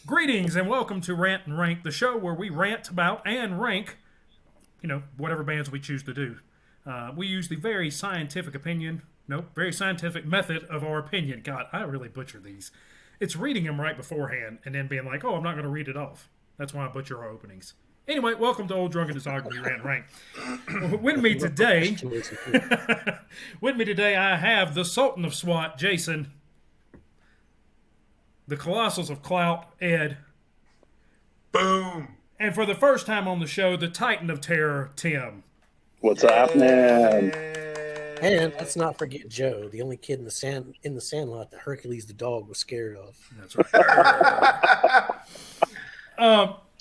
Greetings and welcome to Rant and Rank, the show where we rant about and rank, whatever bands we choose to do. We use the very scientific very scientific method of our opinion. God, I really butcher these. It's reading them right beforehand and then being like, oh, I'm not going to read it off. That's why I butcher our openings. Anyway, welcome to Old Drunken Discography Rant and Rank. With me today, I have the Sultan of SWAT, Jason. The Colossals of Clout, Ed. Boom. And for the first time on the show, the Titan of Terror, Tim. What's happening? And let's not forget Joe, the only kid in the Sandlot that Hercules the dog was scared of. That's right.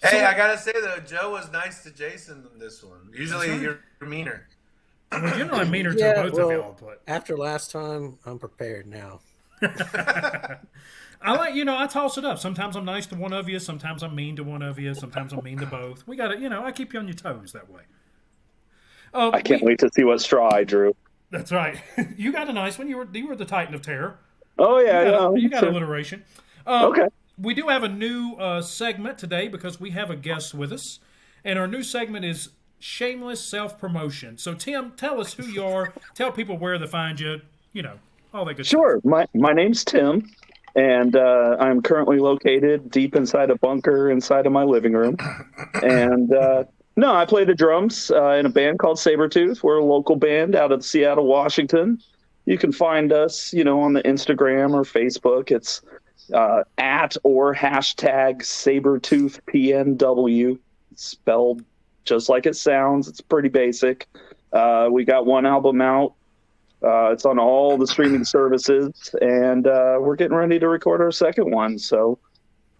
Hey, I gotta say though, Joe was nice to Jason in this one. Usually you're meaner. Well, you're not meaner to both of y'all, but after last time, I'm prepared now. I toss it up. Sometimes I'm nice to one of you. Sometimes I'm mean to one of you. Sometimes I'm mean to both. We got to, I keep you on your toes that way. I can't wait to see what straw I drew. That's right. You got a nice one. You were the Titan of Terror. Oh yeah, you got alliteration. Okay. We do have a new segment today because we have a guest with us, and our new segment is shameless self-promotion. So Tim, tell us who you are. Tell people where to find you. All that good stuff. Sure. My name's Tim. And I'm currently located deep inside a bunker inside of my living room. And I play the drums in a band called Sabertooth. We're a local band out of Seattle, Washington. You can find us, on the Instagram or Facebook. It's at or hashtag SabertoothPNW. It's spelled just like it sounds. It's pretty basic. We got one album out. It's on all the streaming services, and we're getting ready to record our second one. So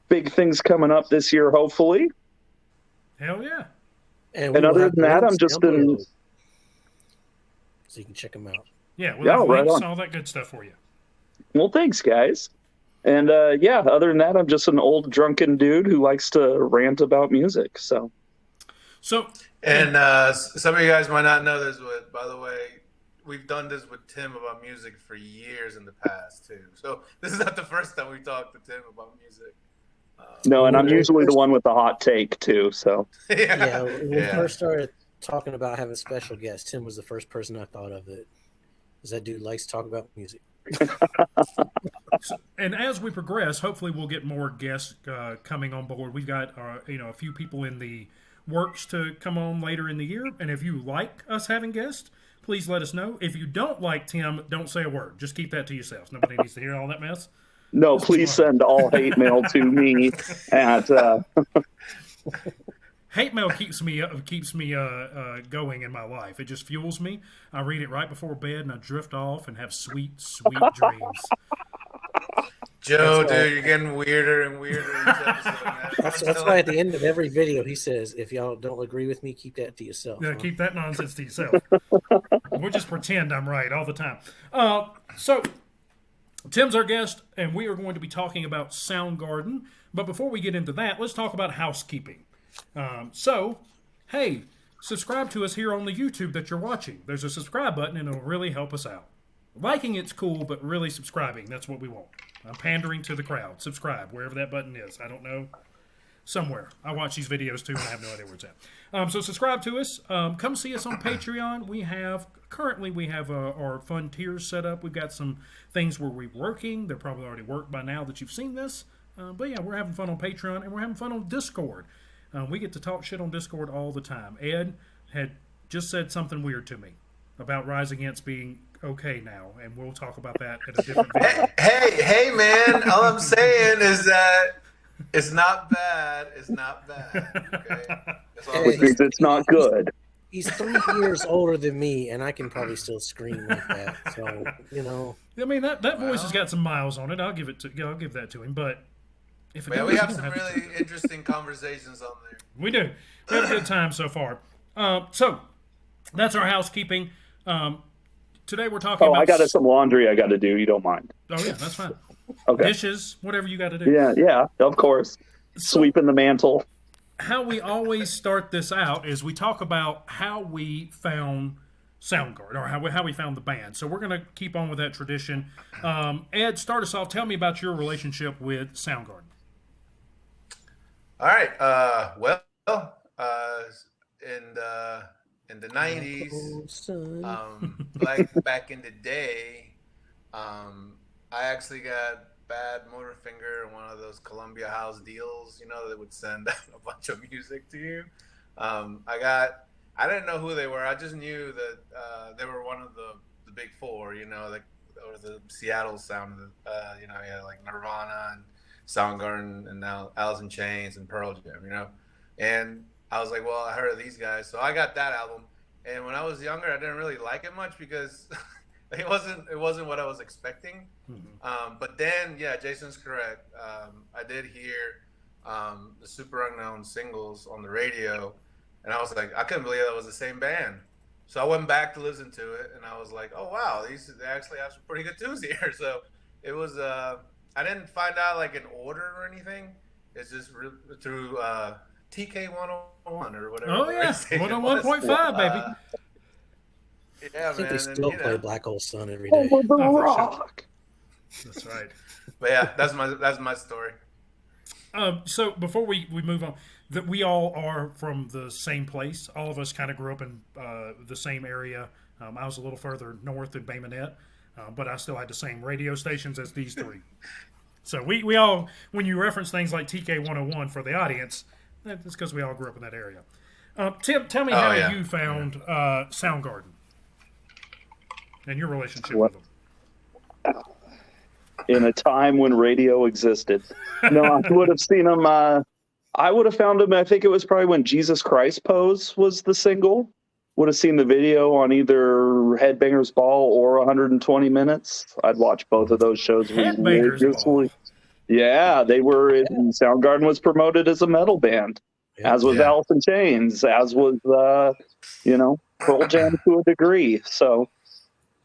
big things coming up this year, hopefully. Hell yeah. And other than that, I'm just in... So you can check them out. Yeah, we'll have links, all that good stuff for you. Well, thanks, guys. And other than that, I'm just an old drunken dude who likes to rant about music. So, and some of you guys might not know this, but by the way, we've done this with Tim about music for years in the past, too. So this is not the first time we talked to Tim about music. No, and I'm usually the one with the hot take, too. So when we first started talking about having special guests, Tim was the first person I thought of because that dude likes to talk about music. And as we progress, hopefully we'll get more guests coming on board. We've got a few people in the works to come on later in the year. And if you like us having guests, please let us know. If you don't like Tim, don't say a word. Just keep that to yourselves. Nobody needs to hear all that mess. No, please send all hate mail to me at... Hate mail keeps me going in my life. It just fuels me. I read it right before bed, and I drift off and have sweet, sweet dreams. Joe, dude, you're getting weirder and weirder each episode. That's why at the end of every video he says, if y'all don't agree with me, keep that to yourself. Yeah, keep that nonsense to yourself. We'll just pretend I'm right all the time. So, Tim's our guest, and we are going to be talking about Soundgarden. But before we get into that, let's talk about housekeeping. Hey, subscribe to us here on the YouTube that you're watching. There's a subscribe button, and it'll really help us out. Liking it's cool, but really subscribing, that's what we want. I'm pandering to the crowd. Subscribe, wherever that button is. I don't know. Somewhere. I watch these videos, too, and I have no idea where it's at. So subscribe to us. Come see us on Patreon. We have our fun tiers set up. We've got some things where we're working. They're probably already worked by now that you've seen this. But yeah, we're having fun on Patreon, and we're having fun on Discord. We get to talk shit on Discord all the time. Ed had just said something weird to me about Rise Against being okay now, and we'll talk about that at a different video. Hey, man! All I'm saying is that it's not bad. It's not bad. Okay, which means it's not good. He's 3 years older than me, and I can probably still scream like that. So I mean that voice has got some miles on it. I'll give that to him. But if we have some really interesting conversations on there. We do. We have a good time so far. So that's our housekeeping. Today we're talking about... I got some laundry I got to do. You don't mind? Oh, yeah, that's fine. Okay. Dishes, whatever you got to do. Yeah, of course. Sweeping the mantle. How we always start this out is we talk about how we found Soundgarden, or how we found the band. So we're going to keep on with that tradition. Ed, start us off. Tell me about your relationship with Soundgarden. All right. Well, uh, in the '90s, Son. back in the day, I actually got bad motor finger in one of those Columbia House deals. You know, that would send a bunch of music to you. I got. I didn't know who they were. I just knew that they were one of the big four. You know, like or the Seattle sound. You know, yeah, like Nirvana and Soundgarden and now Alice in Chains and Pearl Jam. You know, and I was like, well, I heard of these guys, so I got that album. And when I was younger, I didn't really like it much because it wasn't what I was expecting. But then, yeah, Jason's correct. I did hear the Super Unknown singles on the radio, and I was like, I couldn't believe that was the same band. So I went back to listen to it, and I was like, oh wow, they actually have some pretty good tunes here. So it was. I didn't find out like in order or anything. It's just through TK 101 or whatever. Oh yeah, 101.5, baby. Yeah, I think man. they still and, play Black Hole Sun every day. Over the Oh, for sure. rock. That's right. But yeah, that's my story. So before we move on, that we all are from the same place. All of us kind of grew up in the same area. I was a little further north in Bay Minette, but I still had the same radio stations as these three. So we all, when you reference things like TK 101 for the audience, that's because we all grew up in that area. Tim, tell me how you found Soundgarden and your relationship with them. In a time when radio existed. No, I would have seen them. I would have found them. I think it was probably when Jesus Christ Pose was the single. Would have seen the video on either Headbangers Ball or 120 Minutes. I'd watch both of those shows. Headbangers Ball. Yeah, they were. Soundgarden was promoted as a metal band, as was Alice in Chains, as was Pearl Jam to a degree. So.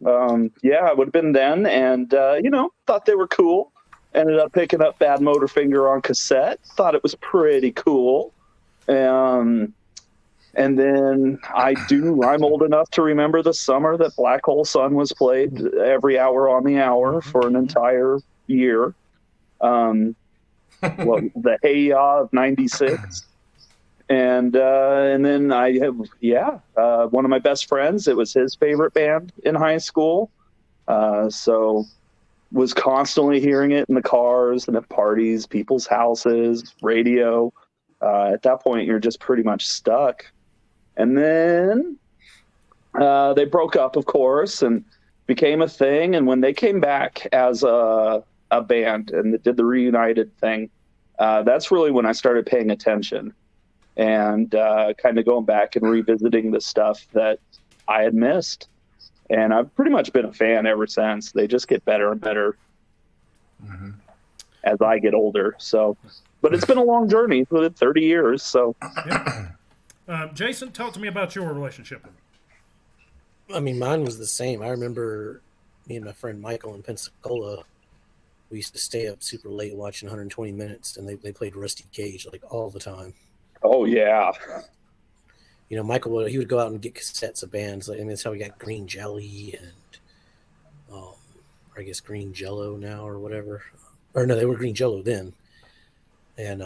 It would have been then, and thought they were cool. Ended up picking up Bad Motorfinger on cassette. Thought it was pretty cool. And then I'm old enough to remember the summer that Black Hole Sun was played every hour on the hour for an entire year. The Hey Ya of '96. And then I have, one of my best friends, it was his favorite band in high school. So was constantly hearing it in the cars and at parties, people's houses, radio. At that point, you're just pretty much stuck. And then they broke up, of course, and became a thing. And when they came back as a band and did the reunited thing, that's really when I started paying attention. And kind of going back and revisiting the stuff that I had missed. And I've pretty much been a fan ever since. They just get better and better as I get older. So, but it's been a long journey, 30 years. So, Jason, talk to me about your relationship. I mean, mine was the same. I remember me and my friend Michael in Pensacola. We used to stay up super late watching 120 Minutes, and they played Rusty Cage like all the time. Oh yeah, Michael he would go out and get cassettes of bands. That's how we got Green Jelly and, I guess Green Jello now or whatever. Or no, they were Green Jello then. And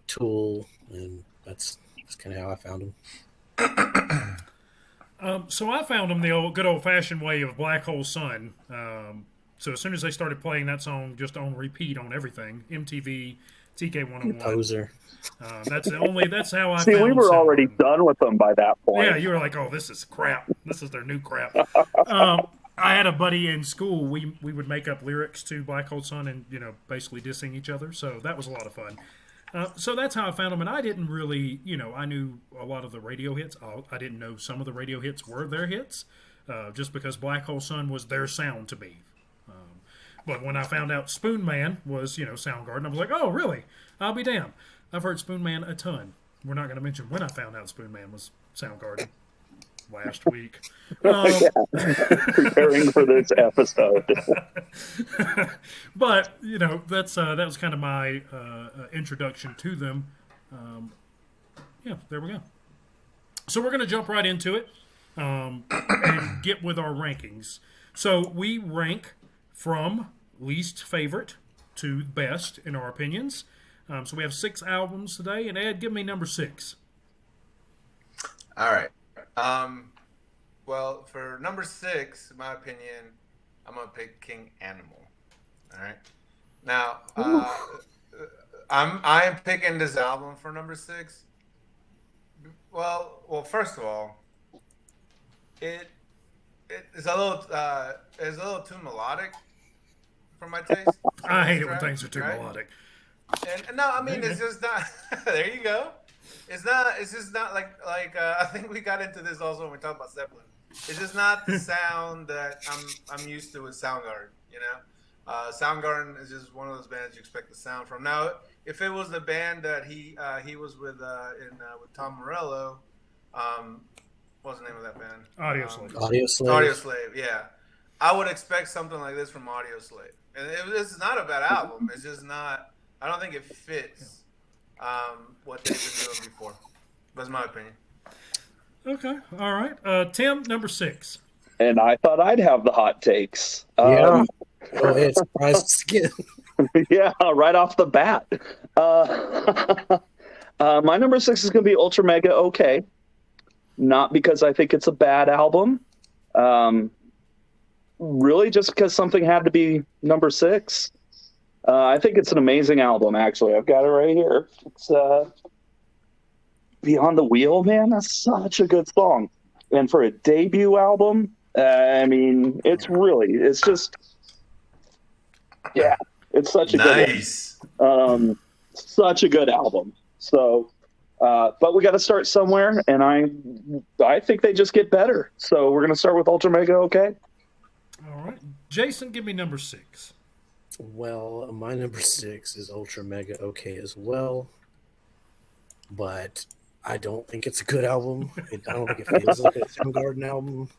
Tool, and that's kind of how I found them. So I found them the good old fashioned way of Black Hole Sun. So as soon as they started playing that song just on repeat on everything, MTV, TK 101. Poser. That's how I see, found we were already done with them by that point. Yeah, you were like, oh, this is crap. This is their new crap. I had a buddy in school. We would make up lyrics to Black Hole Sun and, basically dissing each other. So that was a lot of fun. So that's how I found them. And I didn't really, I knew a lot of the radio hits. I didn't know some of the radio hits were their hits, just because Black Hole Sun was their sound to me. But when I found out Spoon Man was, Soundgarden, I was like, oh, really? I'll be damned. I've heard Spoon Man a ton. We're not going to mention when I found out Spoon Man was Soundgarden last week. Preparing for this episode. But, that was kind of my introduction to them. There we go. So we're going to jump right into it and get with our rankings. So we rank from least favorite to best in our opinions. So we have 6 albums today. And Ed, give me number 6. All right. Well, for number 6, in my opinion, I'm gonna pick King Animal. All right. Now, I am picking this album for number 6. Well, first of all, it's a little too melodic for my taste. I hate it when things are too melodic. And no, I mean it's just not. There you go. It's not. It's just not like I think we got into this also when we talked about Zeppelin. It's just not the sound that I'm used to with Soundgarden. You know, Soundgarden is just one of those bands you expect the sound from. Now, if it was the band that he was with with Tom Morello, what's the name of that band? Audio Slave. Yeah, I would expect something like this from Audio Slave. And it's not a bad album. It's just not. I don't think it fits what they've been doing before. That's my opinion. Okay. All right. Tim, number 6. And I thought I'd have the hot takes. Go ahead, surprise us again. Yeah, right off the bat. My number 6 is going to be Ultra Mega OK. Not because I think it's a bad album. Really just because something had to be number 6. I think it's an amazing album, actually. I've got it right here. It's Beyond the Wheel, man. That's such a good song. And for a debut album, I mean, it's just, yeah, it's such a nice. good such a good album. So, but we got to start somewhere, and I think they just get better. So we're going to start with Ultra Mega OK. All right. Jason, give me number 6. Well, my number 6 is Ultra Mega OK as well, but I don't think it's a good album. I don't think it feels like a Soundgarden album.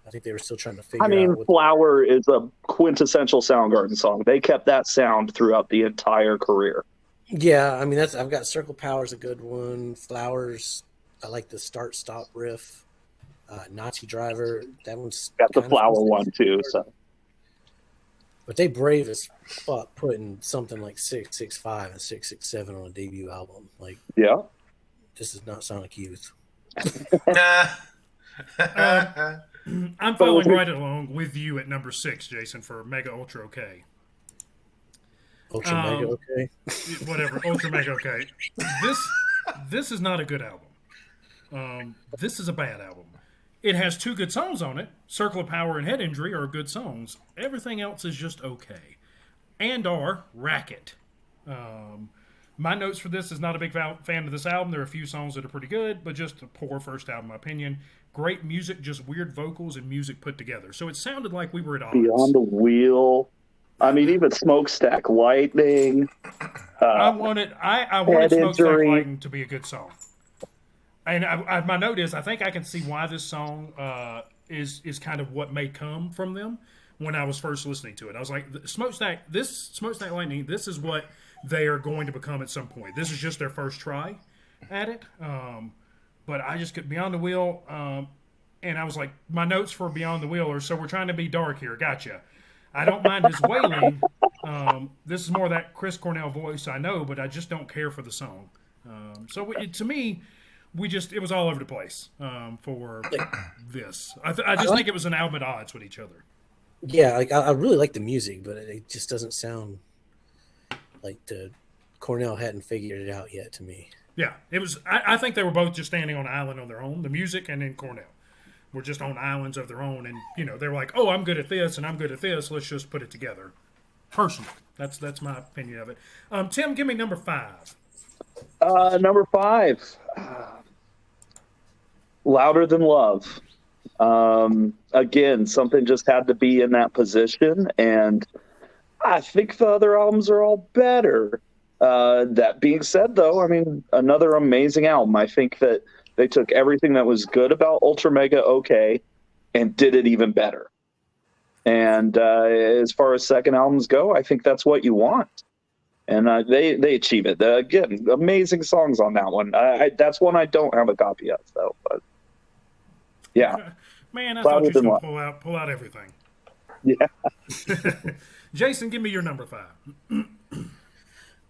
I think they were still trying to figure out. I mean, Flower is a quintessential Soundgarden song. They kept that sound throughout the entire career. Yeah, I mean, I've got Circle Power's a good one. Flowers, I like the start-stop riff. Nazi Driver, that one's got the Flower one too. So, but they brave as fuck putting something like 665 and 667 on a debut album. Like, yeah, this is not Sonic Youth. I'm following right along with you at number 6, Jason, for Mega Ultra OK. Ultra Mega OK? Whatever, Ultra Mega OK. This is not a good album. This is a bad album. It has 2 good songs on it. Circle of Power and Head Injury are good songs. Everything else is just okay. And/or Racket. My notes for this is not a big fan of this album. There are a few songs that are pretty good, but just a poor first album, in my opinion. Great music, just weird vocals and music put together. So it sounded like we were at odds. Beyond the Wheel. I mean, even Smokestack Lightning. I wanted Smokestack Lightning to be a good song. And my note is, I think I can see why this song is kind of what may come from them when I was first listening to it. I was like, Smokestack Lightning, this is what they are going to become at some point. This is just their first try at it. But I just get Beyond the Wheel, and I was like, my notes for Beyond the Wheel are, so we're trying to be dark here. Gotcha. I don't mind his wailing. This is more of that Chris Cornell voice, I know, but I just don't care for the song. To me, it was all over the place for this. I just think it was an album at odds with each other. Yeah, like I really like the music, but it just doesn't sound like Cornell hadn't figured it out yet to me. Yeah, it was. I think they were both just standing on an island on their own. The music and then Cornell were just on islands of their own, and they were like, "Oh, I'm good at this, and I'm good at this. Let's just put it together." Personally, that's my opinion of it. Tim, give me number 5. Number 5, Louder Than Love. Again, something just had to be in that position, and I think the other albums are all better. That being said, though, I mean, another amazing album. I think that they took everything that was good about Ultra Mega OK and did it even better. And as far as second albums go, I think that's what you want. And they achieve it. Again, amazing songs on that one. That's one I don't have a copy of, though. But yeah, man, I thought you were going to pull out everything. Yeah. Jason, give me your number 5.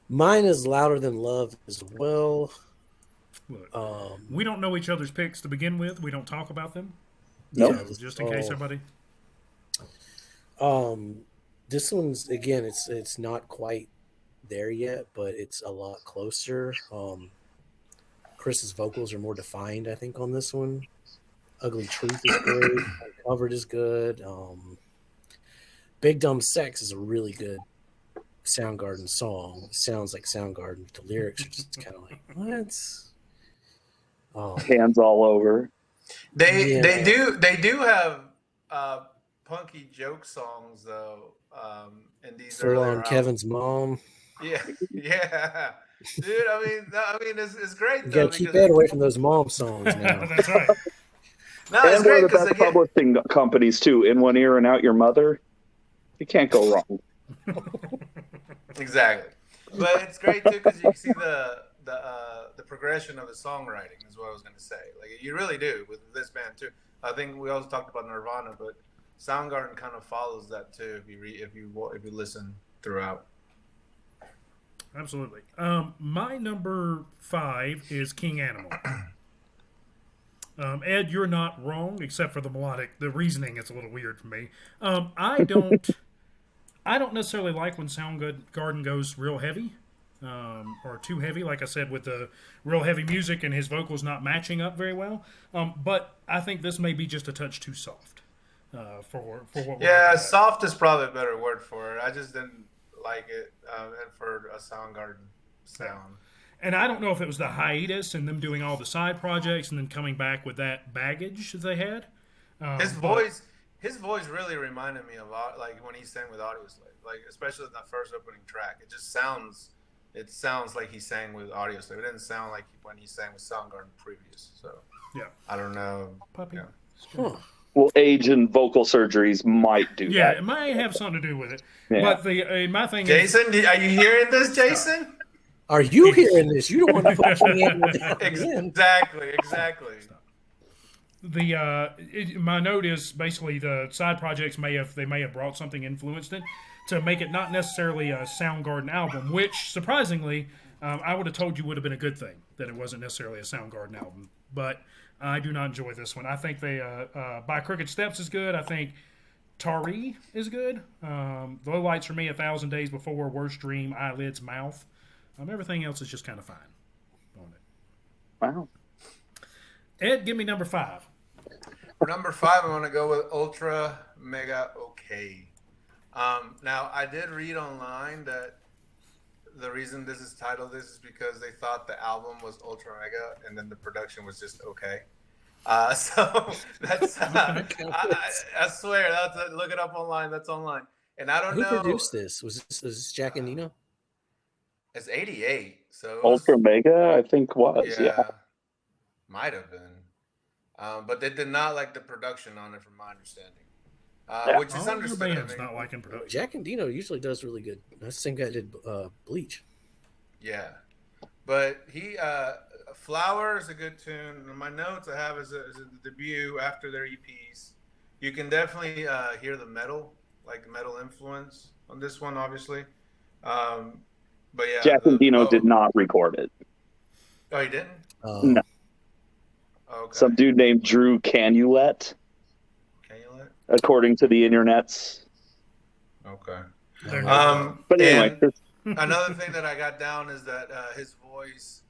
Mine is Louder Than Love as well. Look, we don't know each other's picks to begin with. We don't talk about them. Nope. Yeah, So, just in case everybody. This one's again, it's not quite there yet, but it's a lot closer. Chris's vocals are more defined, I think, on this one. Ugly Truth is great. Uncovered is good. Big Dumb Sex is a really good Soundgarden song. It sounds like Soundgarden, but the lyrics are just kind of like, what? Hands all over. They do have punky joke songs though. In these Full earlier on albums. Kevin's mom. Yeah, yeah, dude. I mean, it's great You though. gotta keep because- Ed away from those mom songs now. That's right. No, it's And one great of the because best again, publishing companies too. In One Ear and Out Your Mother. You can't go wrong. exactly. But it's great too because you can see the progression of the songwriting is what I was going to say. Like you really do with this band too. I think we also talked about Nirvana, but Soundgarden kind of follows that too. If you listen throughout. Absolutely. My number 5 is King Animal. Ed, you're not wrong, except for the melodic. The reasoning is a little weird for me. I don't necessarily like when Soundgarden goes real heavy, or too heavy. Like I said, with the real heavy music and his vocals not matching up very well. But I think this may be just a touch too soft for what. Yeah, soft is probably a better word for it. I just didn't like it, and for a Soundgarden sound. And I don't know if it was the hiatus and them doing all the side projects and then coming back with that baggage that they had. His voice really reminded me of like when he sang with Audioslave, like especially in that first opening track. It sounds like he sang with Audioslave. It didn't sound like when he sang with Soundgarden previous. So Yeah. I don't know. Puppy. Yeah. Huh. Well, age and vocal surgeries might do Yeah, that. it might have something to do with it. Yeah. But my thing is, Jason, are you hearing this, Jason? Are you hearing this? You don't want to put King Animal down again. Exactly. My note is basically the side projects may have brought something influenced it to make it not necessarily a Soundgarden album, which surprisingly I would have told you would have been a good thing that it wasn't necessarily a Soundgarden album. But I do not enjoy this one. I think they By Crooked Steps is good. I think Tari is good. Low Lights for me, 1,000 Days Before, Worst Dream, Eyelids, Mouth. Everything else is just kind of fine on it. Wow. Ed, give me number 5. For number 5, I'm going to go with Ultra Mega OK. Now, I did read online that the reason this is titled this is because they thought the album was Ultra Mega and then the production was just okay. So that's I swear, look it up online. That's online. And I don't Who know. produced this? Was this Jack and Nino? It's 88. So it was, Ultra Mega, I think was. Yeah. might have been. But they did not like the production on it, from my understanding. Which is All your understandable. bands not liking production. Jack and Dino usually does really good. That's the same guy that did Bleach. Yeah. But Flower is a good tune. My notes I have is a debut after their EPs. You can definitely hear the metal influence on this one, obviously. But yeah. Jack and Dino did not record it. Oh, he didn't? No. Okay. Some dude named Drew Canulet, Can you let? according to the internets. Okay. But anyway, Another thing that I got down is that his voice,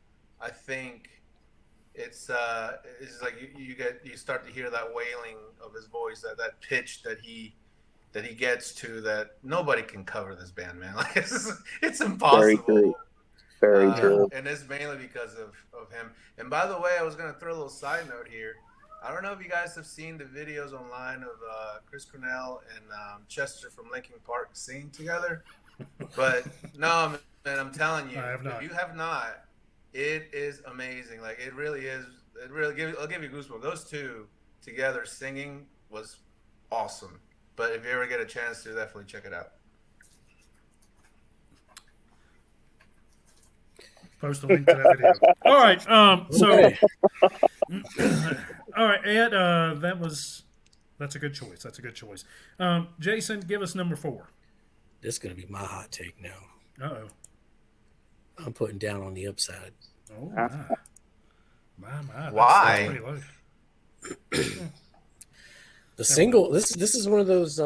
I think, it's like you start to hear that wailing of his voice, that pitch that he gets to, that nobody can cover this band, man. Like it's impossible. Very true. Very true. And it's mainly because of him. And by the way, I was gonna throw a little side note here. I don't know if you guys have seen the videos online of Chris Cornell and Chester from Linkin Park singing together. But no, man, I'm telling you, I have not. if you have not, it is amazing. Like it really is. I'll give you goosebumps. Those two together singing was awesome. But if you ever get a chance to, definitely check it out. Post a link to that video. All right. All right, Ed. That's a good choice. That's a good choice. Jason, give us number 4. This is gonna be my hot take now. Uh-oh. I'm putting down on the upside. Oh my, my. Why? That's pretty low. The single. This is one of those.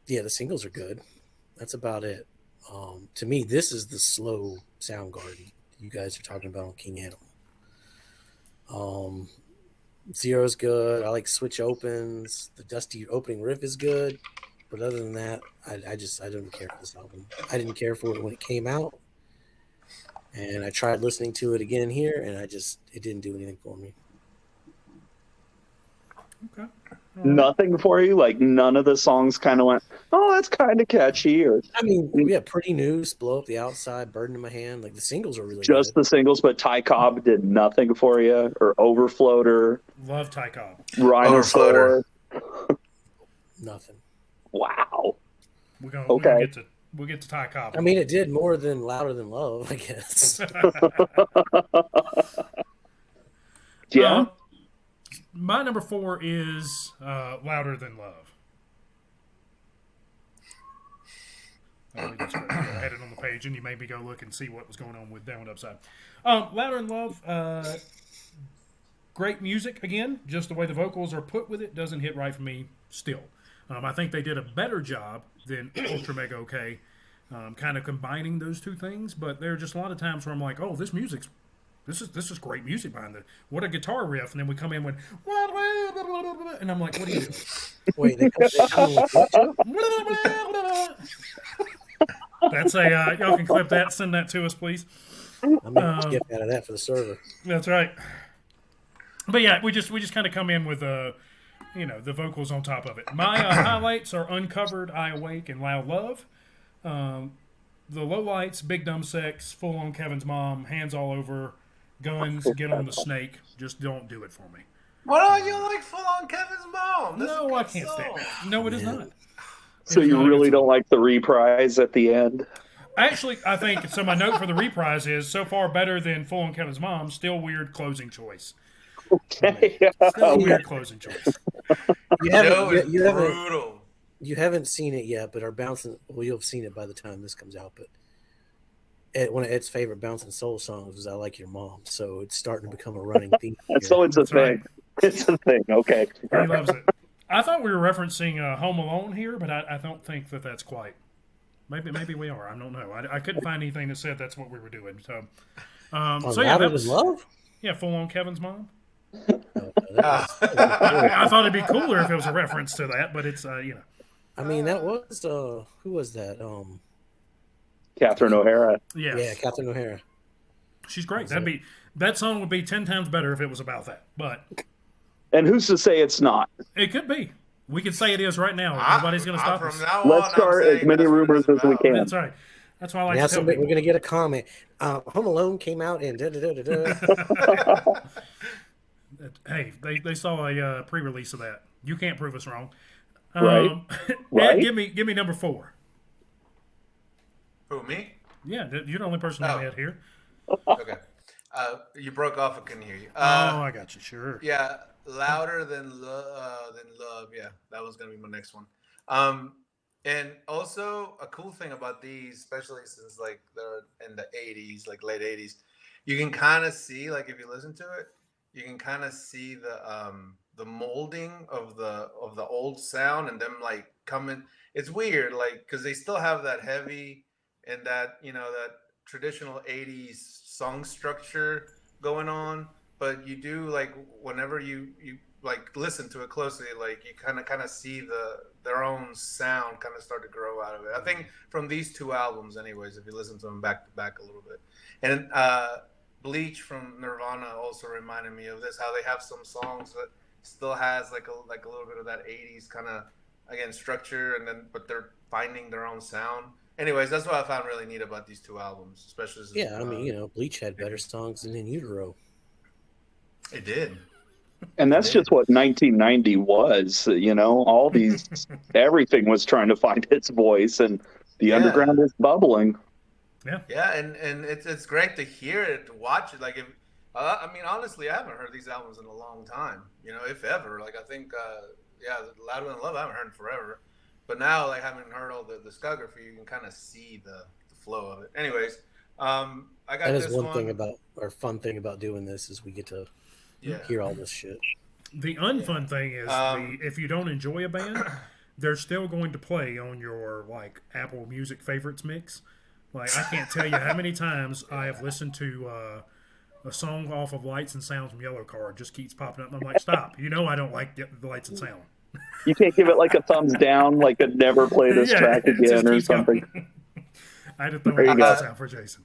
Yeah, the singles are good. That's about it. To me, this is the slow Soundgarden you guys are talking about on King Animal. Zero's good. I like Switch Opens. The Dusty opening riff is good. But other than that, I don't care for this album. I didn't care for it when it came out. And I tried listening to it again here, and it didn't do anything for me. Okay. Nothing for you? Like none of the songs kind of went, oh, that's kind of catchy? Or I mean, yeah, Pretty News, Blow Up the Outside, Burden in My Hand. Like the singles are really just good. the singles, but Ty Cobb did nothing for you? Or Overfloater, Love Ty Cobb. Rhinosaur? Nothing. Wow. We'll get to Ty Cobb. I mean, it did more than Louder Than Love, I guess. Yeah. My number 4 is Louder Than Love. I had it on the page, and you made me go look and see what was going on with Down and Upside. Louder Than Love, great music, again. Just the way the vocals are put with it doesn't hit right for me still. I think they did a better job than Ultra Mega OK, kind of combining those two things. But there are just a lot of times where I'm like, oh, this is great music behind it. What a guitar riff! And then we come in with, and I'm like, what are you doing? Wait, they come with what, Joe? That's y'all can clip that, send that to us, please. I'm making a skip out of that for the server. That's right. But yeah, we just kind of come in with the vocals on top of it. My highlights are Uncovered, I Awake, and Loud Love. The lowlights, Big Dumb Sex, Full on Kevin's Mom, Hands All Over, Guns, Get on the Snake. Just don't do it for me. What do you like Full on Kevin's Mom? No, I can't stand it. No, it is not. So you really don't like the reprise at the end? Actually, I think so. My note for the reprise is so far better than Full on Kevin's Mom. Still weird closing choice. Okay. Still weird closing choice. You haven't seen it yet, but our bouncing. Well, you'll have seen it by the time this comes out. But one of Ed's favorite bouncing soul songs was "I Like Your Mom," so it's starting to become a running theme. So it's a thing. Right. It's a thing. Okay. He loves it. I thought we were referencing Home Alone here, but I don't think that's quite. Maybe we are. I don't know. I couldn't find anything that said that's what we were doing. So, Louder Than Love. Yeah, Full on Kevin's Mom. I thought it'd be cooler if it was a reference to that, but it's I mean, that was who was that? Catherine O'Hara. Yes. Yeah, Catherine O'Hara. She's great. That song would be 10 times better if it was about that. But and who's to say it's not? It could be. We could say it is right now. Nobody's going to stop us. Let's start as many rumors as we can. That's right. That's why I like now to tell people. We're going to get a comment. Home Alone came out and da-da-da-da-da. Hey, they saw a pre-release of that. You can't prove us wrong. Right. Ed, give me number 4. Who, me? Yeah, you're the only person I had here. Okay. You broke off. I couldn't hear you. I got you. Sure. Yeah, Louder Than Love. Yeah, that was gonna be my next one. And also a cool thing about these, especially since like they're in the 80s, like late 80s, you can kind of see, like if you listen to it, you can kind of see the molding of the old sound and them like coming. It's weird, like because they still have that heavy and that that traditional 80s song structure going on, but you do like whenever you like listen to it closely, like you kind of see their own sound kind of start to grow out of it. I think from these two albums, anyways, if you listen to them back to back a little bit, and Bleach from Nirvana also reminded me of this. How they have some songs that still has like a little bit of that 80s kind of again structure, but they're finding their own sound. Anyways, that's what I found really neat about these two albums, especially. Yeah, I mean, Bleach had better songs than In Utero. It did. And that's just what 1990 was. All these, everything was trying to find its voice, and the underground is bubbling. Yeah, and it's great to hear it, to watch it. Like, if I mean, honestly, I haven't heard these albums in a long time. If ever. Like, I think, Louder Than Love, I haven't heard in forever. But now, like, having heard all the discography, you can kind of see the flow of it. Anyways, I got That is this one thing about, or fun thing about doing this, is we get to hear all this shit. The unfun thing is, if you don't enjoy a band, they're still going to play on your like Apple Music favorites mix. Like I can't tell you how many times I have listened to a song off of Lights and Sounds from Yellow Card just keeps popping up, and I'm like, stop! You know I don't like the Lights and Sound. You can't give it like a thumbs down, like a never play this track it just again or keeps something. going. I had to throw a thumbs out for Jason.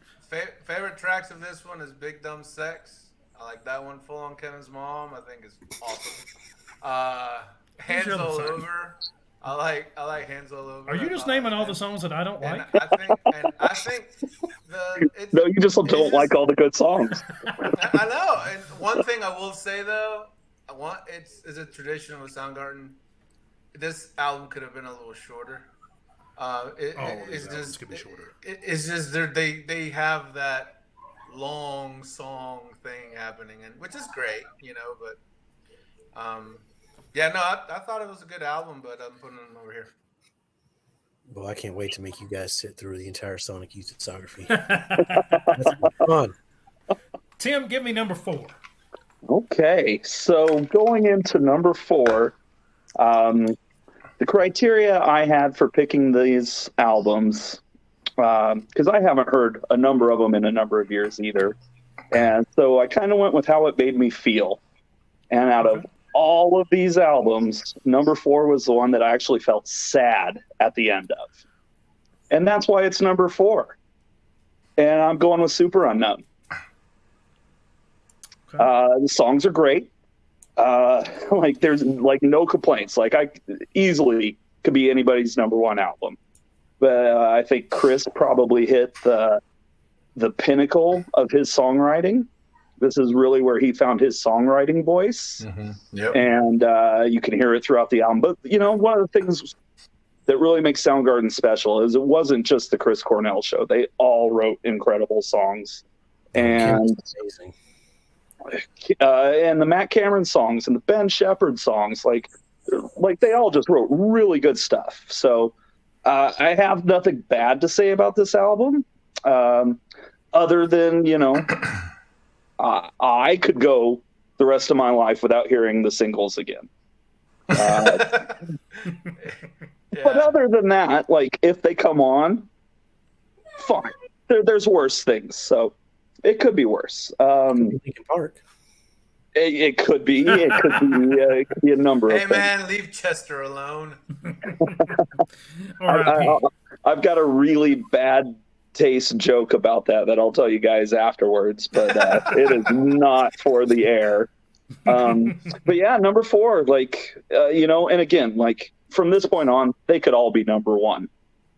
Favorite tracks of this one is Big Dumb Sex. I like that one. Full on Kevin's Mom, I think is awesome. Hands All Over. I like Hands All Over. Are you just naming all the songs that I don't like? I think no, you just don't like all the good songs. I know. And one thing I will say though, it's a tradition with Soundgarden. This album could have been a little shorter. It's just could be shorter. It's just they have that long song thing happening, and which is great, you know. But I thought it was a good album, but I'm putting them over here. Well, I can't wait to make you guys sit through the entire Sonic Youth discography. That's fun. Tim, give me number 4. Okay, so going into number 4, the criteria I had for picking these albums, because I haven't heard a number of them in a number of years either, and so I kind of went with how it made me feel. And out of all of these albums, number 4 was the one that I actually felt sad at the end of. And that's why it's number 4. And I'm going with Super Unknown. Okay. The songs are great. Like there's like no complaints. Like I easily could be anybody's number 1 album. But I think Chris probably hit the pinnacle of his songwriting. This is really where he found his songwriting voice. Mm-hmm. Yep. And you can hear it throughout the album. But, you know, one of the things that really makes Soundgarden special is it wasn't just the Chris Cornell show. They all wrote incredible songs. And amazing. And the Matt Cameron songs and the Ben Shepherd songs, like they all just wrote really good stuff. So I have nothing bad to say about this album, other than, you know, I could go the rest of my life without hearing the singles again. But other than that, like if they come on, fine. There's worse things, so it could be worse. Linkin Park. It could be. It could be a number of things. Hey man, leave Chester alone. I've got a really bad taste joke about that I'll tell you guys afterwards, but it is not for the air. But yeah, number 4, like you know, and again, like from this point on, they could all be number 1,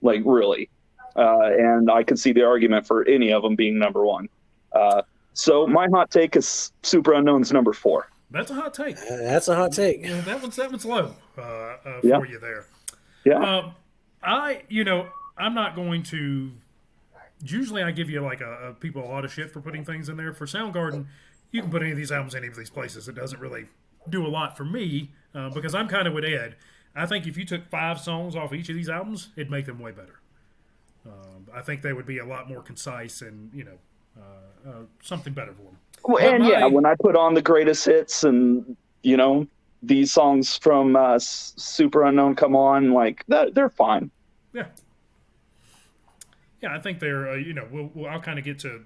like really, and I could see the argument for any of them being number 1. So my hot take is Super Unknown's number 4. That's a hot take. That's a hot take. Yeah, that one's low for you there. Yeah. I'm not going to. Usually, I give you like people a lot of shit for putting things in there. For Soundgarden, you can put any of these albums in any of these places. It doesn't really do a lot for me because I'm kind of with Ed. I think if you took 5 songs off each of these albums, it'd make them way better. I think they would be a lot more concise and something better for them. Well, when I put on the greatest hits and you know these songs from Super Unknown come on, like they're fine. Yeah, I think they're. I'll kind of get to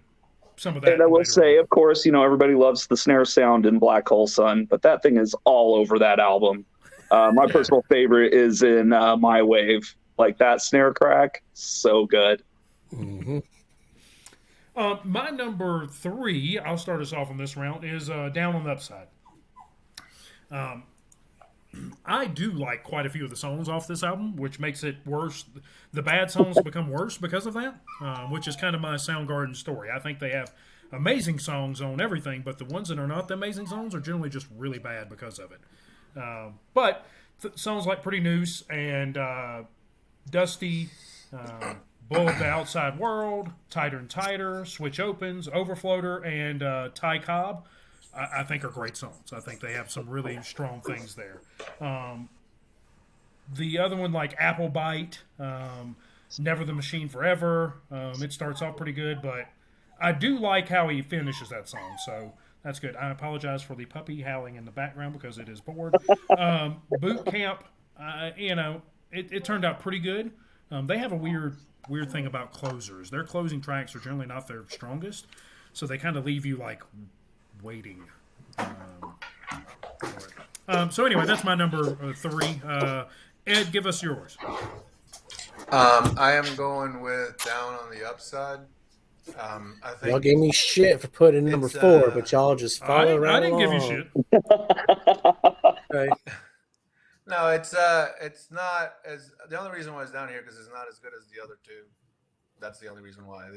some of that. And I will say, of course, you know everybody loves the snare sound in Black Hole Sun, but that thing is all over that album. My personal favorite is in My Wave. Like that snare crack, so good. Mm-hmm. My number 3, I'll start us off on this round, is Down on the Upside. I do like quite a few of the songs off this album, which makes it worse. The bad songs become worse because of that, which is kind of my Soundgarden story. I think they have amazing songs on everything, but the ones that are not the amazing songs are generally just really bad because of it. But songs like Pretty Noose and Dusty, Bull of the Outside World, Tighter and Tighter, Switch Opens, Overfloater, and Ty Cobb, I think are great songs. I think they have some really strong things there. The other one, like Apple Bite, Never the Machine Forever. It starts off pretty good, but I do like how he finishes that song. So that's good. I apologize for the puppy howling in the background because it is bored. Boot Camp, it turned out pretty good. They have a weird thing about closers. Their closing tracks are generally not their strongest, so they kind of leave you like waiting. So anyway, that's my number 3. Ed, give us yours. I am going with Down on the Upside. I think Y'all gave me shit for putting number 4, but y'all just follow right I didn't along. give you shit. Okay. No, it's not as. The only reason why it's down here because it's not as good as the other two. That's the only reason why.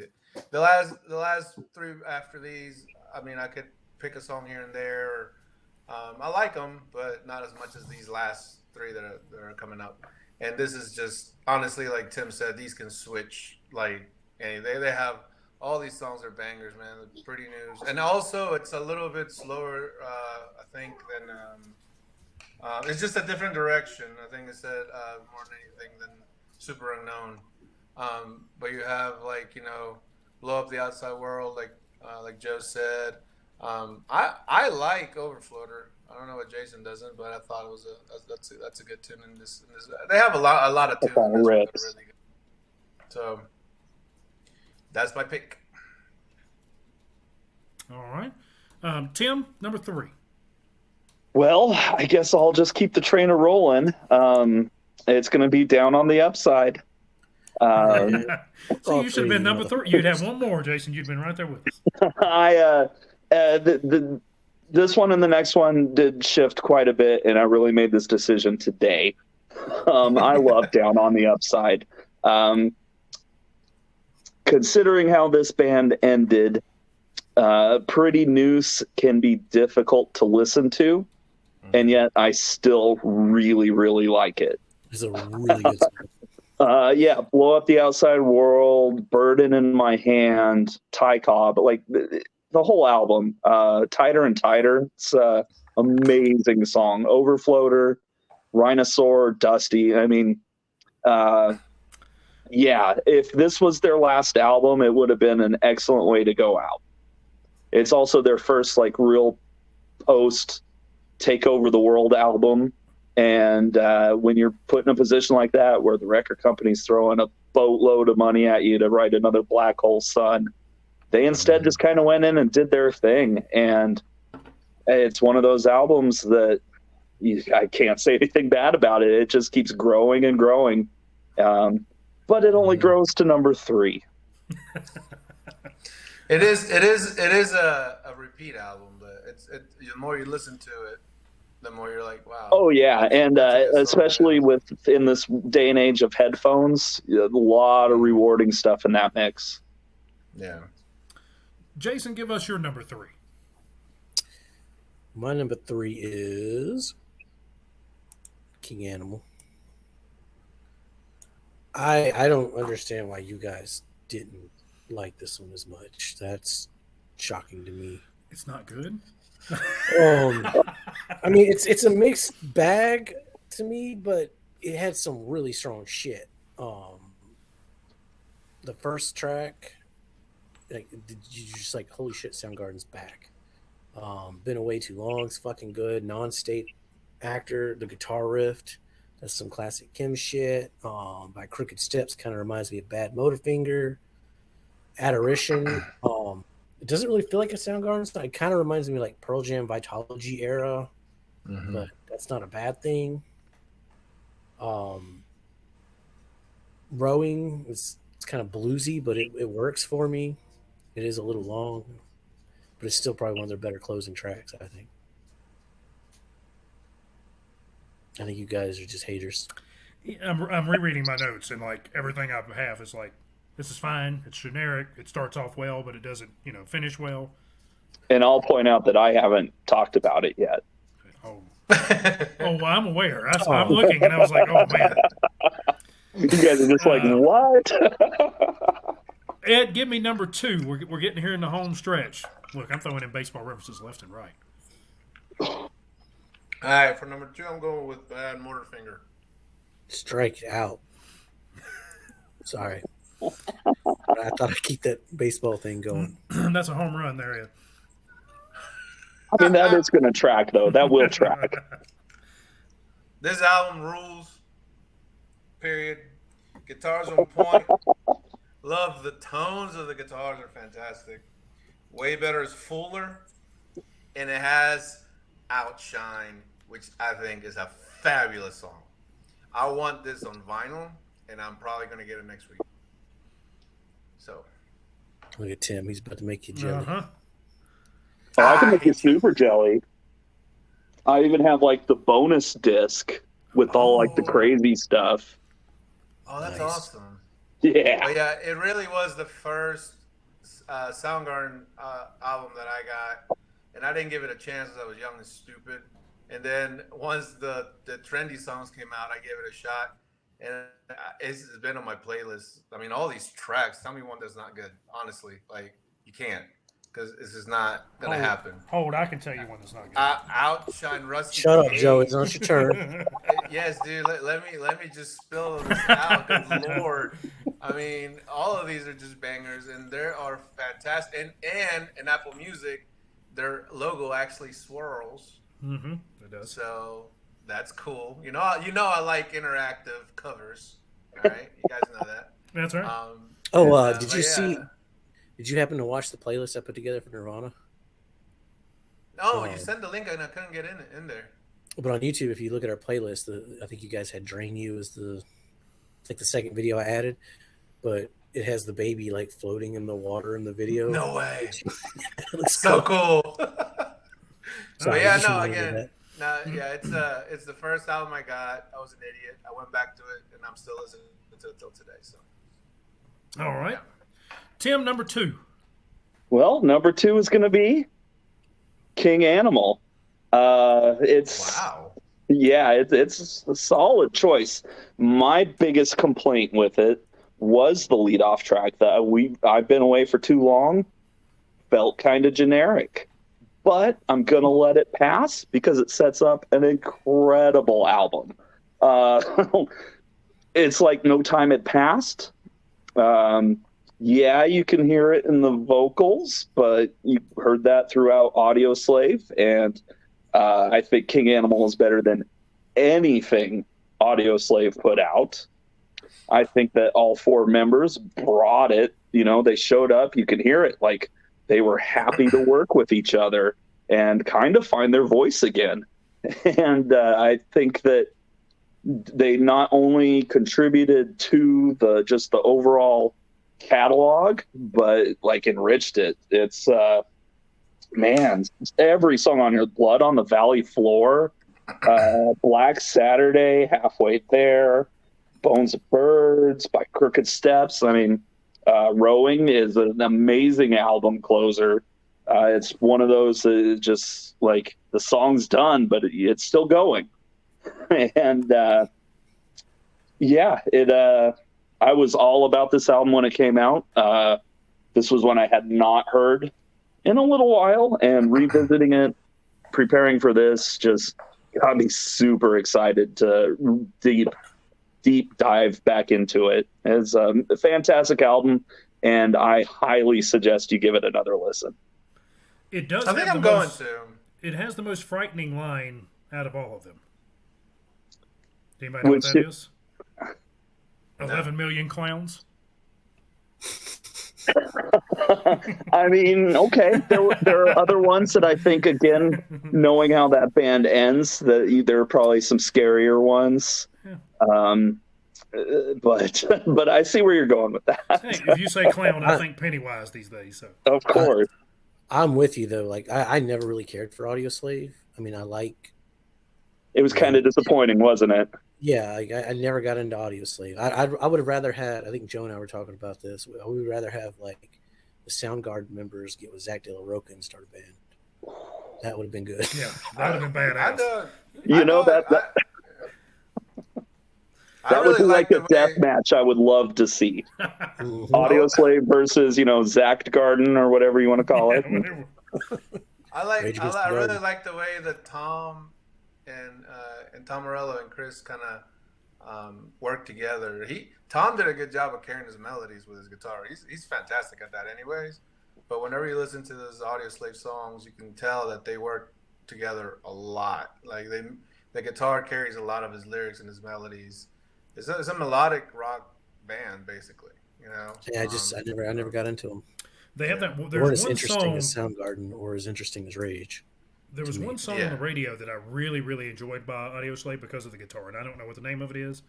The last 3 after these, I mean, I could pick a song here and there. I like them, but not as much as these last 3 that are coming up. And this is just honestly, like Tim said, these can switch. Like, and they have all these songs are bangers, man. They're pretty news, and also it's a little bit slower, I think, than. It's just a different direction. I think it said more than anything than Super Unknown. But you have Blow Up the Outside World, like Joe said. I like Overfloater. I don't know what Jason doesn't, but I thought it was that's a good tune in this. They have a lot of tunes in this one that are really good. So that's my pick. All right, Tim, number 3. Well, I guess I'll just keep the train a rolling. It's going to be Down on the Upside. So you should have been number 3. You'd have one more, Jason. You'd been right there with us. This one and the next one did shift quite a bit, and I really made this decision today. I love Down on the Upside. Considering how this band ended, Pretty Noose can be difficult to listen to, and yet I still really, really like it. It's a really good song. Yeah, Blow Up the Outside World, Burden in My Hand, Ty Cobb, like the whole album, Tighter and Tighter. It's an amazing song. Overfloater, Rhinosaur, Dusty. I mean, yeah, if this was their last album, it would have been an excellent way to go out. It's also their first real post take over the world album. And when you're put in a position like that where the record company's throwing a boatload of money at you to write another Black Hole Sun, they instead just kind of went in and did their thing. And it's one of those albums that I can't say anything bad about it. It just keeps growing and growing. But it only grows to number 3. It is a repeat album, but the more you listen to it, the more you're like, wow. Oh yeah, and especially in this day and age of headphones, a lot of rewarding stuff in that mix. Yeah. Jason, give us your number 3. My number 3 is King Animal. I don't understand why you guys didn't like this one as much. That's shocking to me. It's not good. I mean, it's a mixed bag to me, but it had some really strong shit. The first track, you just holy shit, Soundgarden's back. Been Away Too Long is fucking good. Non-State Actor, the guitar riff, that's some classic Kim shit. By Crooked Steps kind of reminds me of Bad Motorfinger. Adoration. It doesn't really feel like a Soundgarden song. It kind of reminds me of Pearl Jam Vitology era, but that's not a bad thing. Rowing it's kind of bluesy, but it works for me. It is a little long, but it's still probably one of their better closing tracks, I think. I think you guys are just haters. I'm rereading my notes, and everything I have is this is fine. It's generic. It starts off well, but it doesn't, finish well. And I'll point out that I haven't talked about it yet. Oh, well, I'm aware. I'm looking, and I was like, oh man. You guys are just what? Ed, give me number 2. We're getting here in the home stretch. Look, I'm throwing in baseball references left and right. All right, for number 2, I'm going with Bad Motorfinger. Strike out. Sorry. I thought I'd keep that baseball thing going. That's a home run there, Ed. I mean, that is going to track, though. That will track. This album rules. Period. Guitars on point. Love the tones of the guitars are fantastic. Way Better is fuller, and it has Outshine, which I think is a fabulous song. I want this on vinyl, and I'm probably going to get it next week. So, Look at Tim. He's about to make you jelly. Uh-huh. Oh, I can make you super jelly. I even have like the bonus disc with all like the crazy stuff. Oh, that's Nice. awesome. Yeah. But yeah, it really was the first Soundgarden album that I got, and I didn't give it a chance because I was young and stupid. And then once the trendy songs came out, I gave it a shot, and it's been on my playlist. I mean, all these tracks. Tell me one that's not good. Honestly, like you can't, because this is not gonna happen. Hold, I can tell you when it's not good. Outshine Rusty. Shut up, Cage. Joe. It's not your turn. Yes, dude. Let me just spill this out. Good Lord. I mean, all of these are just bangers, and they are fantastic. And in Apple Music, their logo actually swirls. Mm-hmm. It does. So that's cool. You know, I like interactive covers. All right, you guys know that. That's right. Did you see? Did you happen to watch the playlist I put together for Nirvana? No, you sent the link and I couldn't get in there. But on YouTube, if you look at our playlist, I think you guys had "Drain You" as the second video I added, but it has the baby like floating in the water in the video. No way. It looks So cool. Sorry, But yeah, just no, reminded me of again, that. it's the first album I got. I was an idiot. I went back to it, and I'm still listening to it till today. So, All right. Tim, number 2. Well, number 2 is going to be King Animal. It's wow. Yeah, it's a solid choice. My biggest complaint with it was the lead-off track that I've been away for too long. Felt kind of generic, but I'm gonna let it pass because it sets up an incredible album. It's like No Time Had Passed. Yeah, you can hear it in the vocals, but you heard that throughout Audio Slave, and I think King Animal is better than anything Audio Slave put out. I think that all 4 members brought it. You know, they showed up. You can hear it. Like, they were happy to work with each other and kind of find their voice again. And I think that they not only contributed to the overall catalog, but like enriched it. It's man, every song on here: Blood on the Valley Floor, Black Saturday, Halfway There, Bones of Birds by Crooked Steps. I mean, Rowing is an amazing album closer. It's one of those just like the song's done, but it's still going. And I was all about this album when it came out. This was one I had not heard in a little while, and revisiting it, preparing for this, just got me super excited to deep dive back into it. It's a fantastic album, and I highly suggest you give it another listen. It does. I think I'm going to. It has the most frightening line out of all of them. Do anybody know what that is? 11 million clowns. I mean, okay. There are other ones that I think, again, knowing how that band ends, that there are probably some scarier ones. Yeah. But I see where you're going with that. Hey, if you say clown, I think Pennywise these days. So of course, I'm with you though. Like I never really cared for Audio Slave. I mean, it was kind of disappointing, wasn't it? Yeah, I never got into Audio Slave. I would have rather had. I think Joe and I were talking about this. We would rather have like the Soundgarden members get with Zach De La Rocha and start a band. That would have been good. yeah, that would have been badass. That would be like a death match I would love to see. Audio Slave versus, Zach Garden or whatever you want to call it. I really like the way that Tom and Tom Morello and Chris kind of work together. Tom did a good job of carrying his melodies with his guitar. He's fantastic at that, anyways. But whenever you listen to those Audio Slave songs, you can tell that they work together a lot. Like the guitar carries a lot of his lyrics and his melodies. It's a melodic rock band, basically. You know. Yeah, I never got into them. They have that. They weren't There's as one interesting song. as Soundgarden or as interesting as Rage. There was me. one song on the radio that I really, really enjoyed by Audio Slave because of the guitar, and I don't know what the name of it is,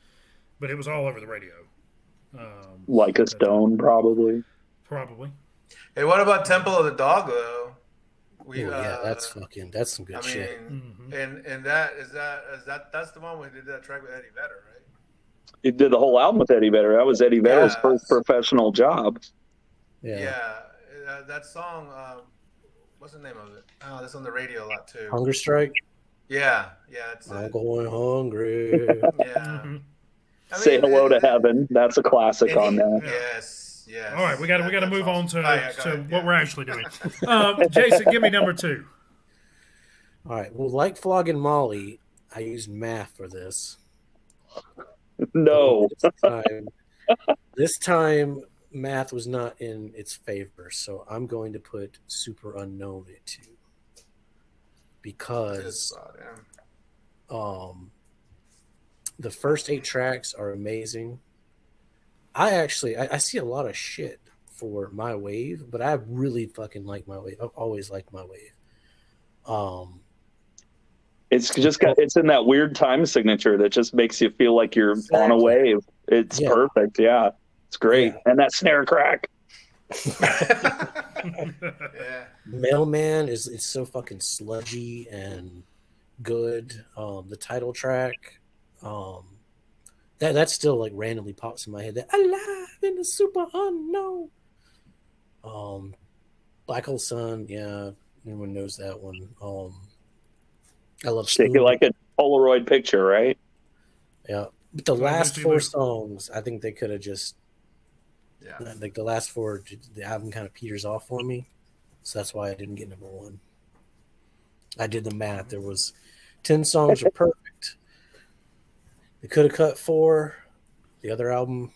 but it was all over the radio. Like a Stone, probably. Probably. Hey, what about Temple of the Dog though? Yeah, that's some good shit. And that's the one we did that track with Eddie Vedder, right? He did the whole album with Eddie Vedder. That was Eddie Vedder's first professional job. Yeah, that song. What's the name of it? Oh, that's on the radio a lot too. Hunger Strike. Yeah. I'm going hungry. Yeah. Say Hello to Heaven. That's a classic on that. Yes. All right, we got to move on to what we're actually doing. Yeah. Jason, give me number 2. All right. Well, like Flogging Molly, I used math for this. No. This time, math was not in its favor, so I'm going to put Super Unknown at 2 because the first 8 tracks are amazing. I see a lot of shit for My Wave, but I really fucking like My Wave. I've always liked My Wave. It's in that weird time signature that just makes you feel like you're on a wave. It's perfect. Yeah. It's great. Yeah. And that snare crack. Mailman it's so fucking sludgy and good. The title track, that still like randomly pops in my head. That Alive in the Super Unknown. Black Hole Sun, yeah, everyone knows that one. I love Shake It Like a Polaroid Picture, right? Yeah, but the last 4 songs, I think they could have just. Yeah, like the last 4, the album kind of peters off for me, so that's why I didn't get number 1. I did the math. There was 10 songs are perfect. They could have cut 4. The other album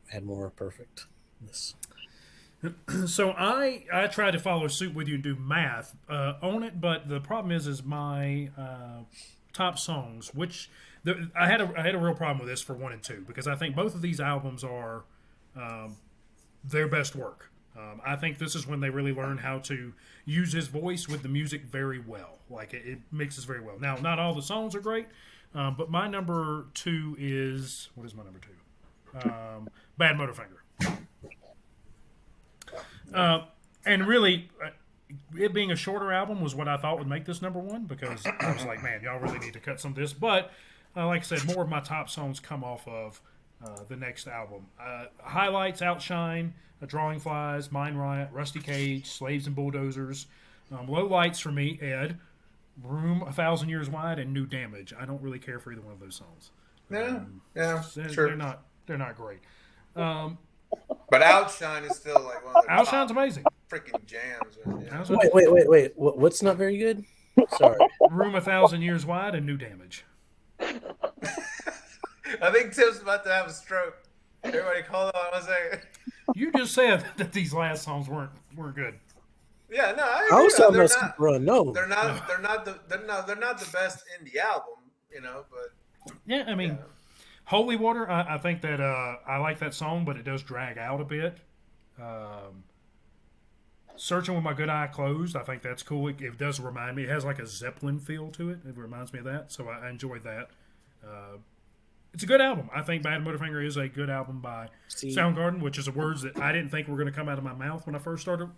had more perfect. So I tried to follow suit with you and do math on it, but the problem is my top songs, which I had a real problem with this for 1 and 2 because I think both of these albums are their best work. I think this is when they really learn how to use his voice with the music very well. Like it mixes very well. Now, not all the songs are great, but my number 2 is what is my number 2? Bad Motorfinger. And really, it being a shorter album was what I thought would make this number 1 because I was like, man, y'all really need to cut some of this. But like I said, more of my top songs come off of the next album. Highlights: Outshine, Drawing Flies, Mind Riot, Rusty Cage, Slaves and Bulldozers. Low lights for me, Ed, Room 1,000 Years Wide, and New Damage. I don't really care for either one of those songs. Sure. They're not great. But Outshine is still like one of the Outshine's amazing. Freaking jams. Yeah. Wait. What's not very good? Sorry. Room 1,000 Years Wide and New Damage. I think Tim's about to have a stroke. Everybody, hold on 1 second. You just said that these last songs weren't good. Yeah, no, I agree. I was talking about Super Unknown. They're not the best indie album, but yeah, I mean, Holy Water. I think that I like that song, but it does drag out a bit. Searching with My Good Eye Closed. I think that's cool. It does remind me. It has like a Zeppelin feel to it. It reminds me of that, so I enjoyed that. It's a good album. I think Bad Motorfinger is a good album by Soundgarden, which is words that I didn't think were going to come out of my mouth when I first started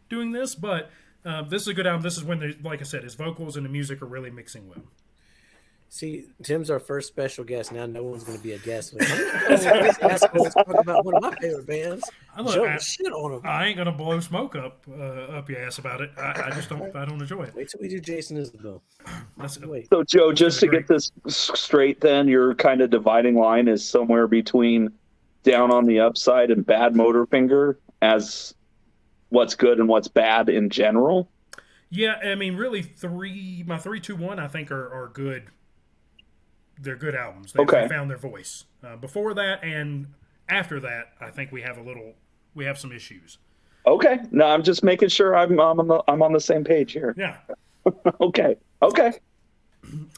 doing this. But this is a good album. This is when, like I said, his vocals and the music are really mixing well. See, Tim's our first special guest. Now no one's going to be a guest. Let's talk about one of my favorite bands. Shit on him. I ain't going to blow smoke up your ass about it. I just don't. I don't enjoy it. Wait till we do Jason Isabel. So Joe, just to get this straight, then your kind of dividing line is somewhere between Down on the Upside and Bad Motorfinger as what's good and what's bad in general. Yeah, I mean, really, my 3, 2, 1, I think are good they're good albums. They found their voice. Before that and after that, I think we have some issues. Okay. No, I'm just making sure I'm on the same page here. Yeah. Okay.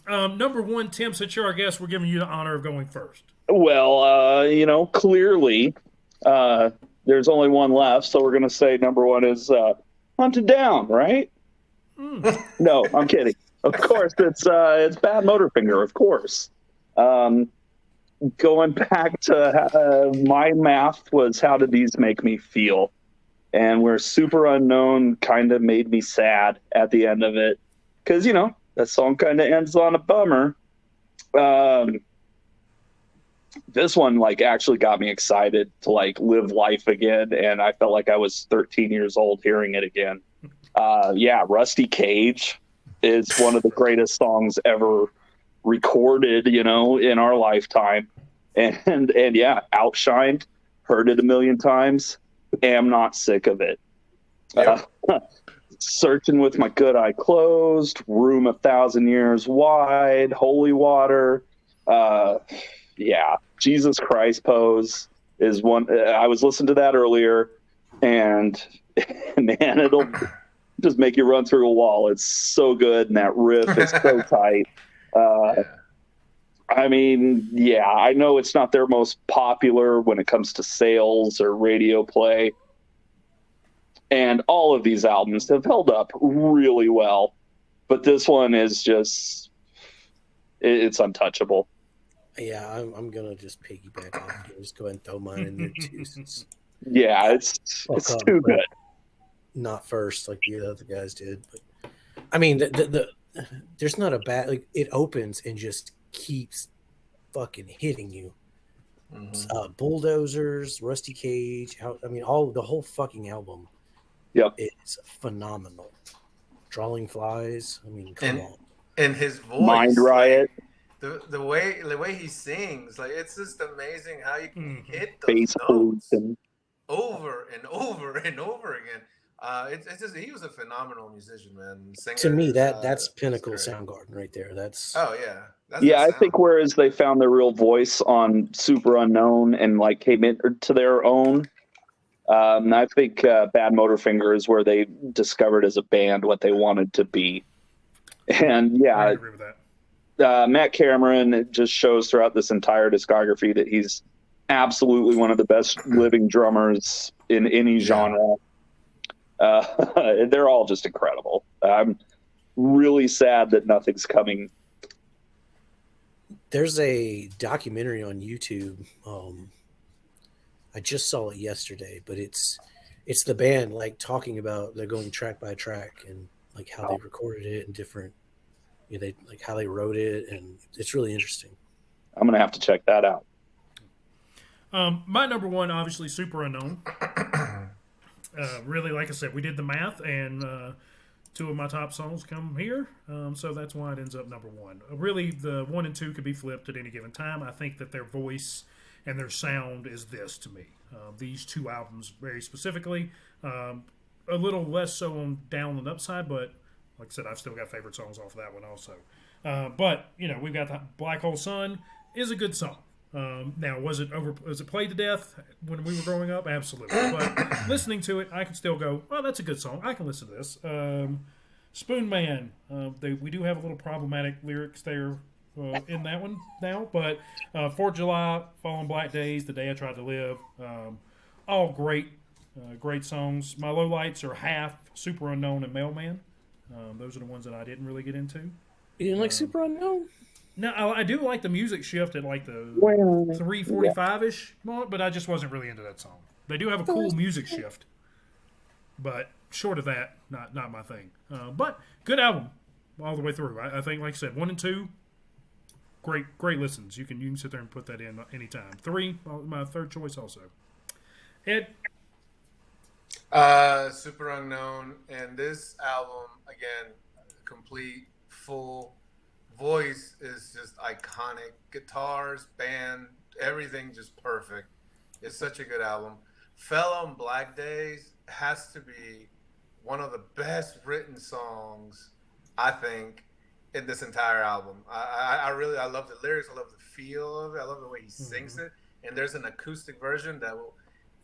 Number one, Tim, since you're our guest, we're giving you the honor of going first. Well, clearly, there's only one left, so we're gonna say number one is Hunted Down, right? No, I'm kidding. Of course, it's Bad Motorfinger, of course. Going back to my math was How Did These Make Me Feel? And where Super Unknown kind of made me sad at the end of it. Because, that song kind of ends on a bummer. This one, actually got me excited to, live life again. And I felt like I was 13 years old hearing it again. Rusty Cage is one of the greatest songs ever recorded, in our lifetime. And Outshined, heard it a million times. Am not sick of it. Yep. Searching with My Good Eye Closed, Room 1,000 Years Wide, Holy Water. Jesus Christ Pose is one. I was listening to that earlier, and man, it'll just make you run through a wall. It's so good, and that riff is so tight. I know it's not their most popular when it comes to sales or radio play. And all of these albums have held up really well. But this one is just, it's untouchable. Yeah, I'm going to just piggyback off here. Just go ahead and throw mine in there too. Yeah, it's too good. Not first like the other guys did. But there's not a bad, it opens and just keeps fucking hitting you. Mm-hmm. Bulldozers, Rusty Cage, the whole fucking album. Yep, is phenomenal. Drawing Flies. Come on. And his voice, Mind Riot. The way he sings, it's just amazing how you can hit those notes over and over and over again. It's just he was a phenomenal musician, man. Singer, to me, that's pinnacle Soundgarden right there. That's I think whereas they found their real voice on Super Unknown and came into their own, I think Bad Motorfinger is where they discovered as a band what they wanted to be. And I agree with that. Matt Cameron just shows throughout this entire discography that he's absolutely one of the best living drummers in any genre. They're all just incredible. I'm really sad that nothing's coming. There's a documentary on YouTube. I just saw it yesterday, but it's the band talking about they're going track by track and how they recorded it and different, they how they wrote it, and it's really interesting. I'm gonna have to check that out. My number one, obviously, Super Unknown. Really, like I said, we did the math, and two of my top songs come here, so that's why it ends up number one. Really, the 1 and 2 could be flipped at any given time. I think that their voice and their sound is this to me. These two albums, very specifically, a little less so on Down and Upside, but like I said, I've still got favorite songs off of that one also. But we've got the Black Hole Sun is a good song. Now, was it played to death when we were growing up? Absolutely. But listening to it, I can still go, well, that's a good song. I can listen to this. Spoon Man, we do have a little problematic lyrics there in that one now. But 4th of July, Fallen Black Days, The Day I Tried to Live, all great songs. My lowlights are Half, Super Unknown, and Mailman. Those are the ones that I didn't really get into. You didn't like Super Unknown? No, I do like the music shift at the 3:45-ish mark, but I just wasn't really into that song. They do have a cool music shift, but short of that, not my thing. But good album all the way through. I think, like I said, 1 and 2, great listens. You can sit there and put that in anytime. 3, my third choice also. Ed? Super Unknown, and this album again, complete, full. Voice is just iconic. Guitars, band, everything just perfect. It's such a good album. Fell on Black Days has to be one of the best written songs, I think. in this entire album. I really love the lyrics. I love the feel of it. I love the way he sings it. And there's an acoustic version that will.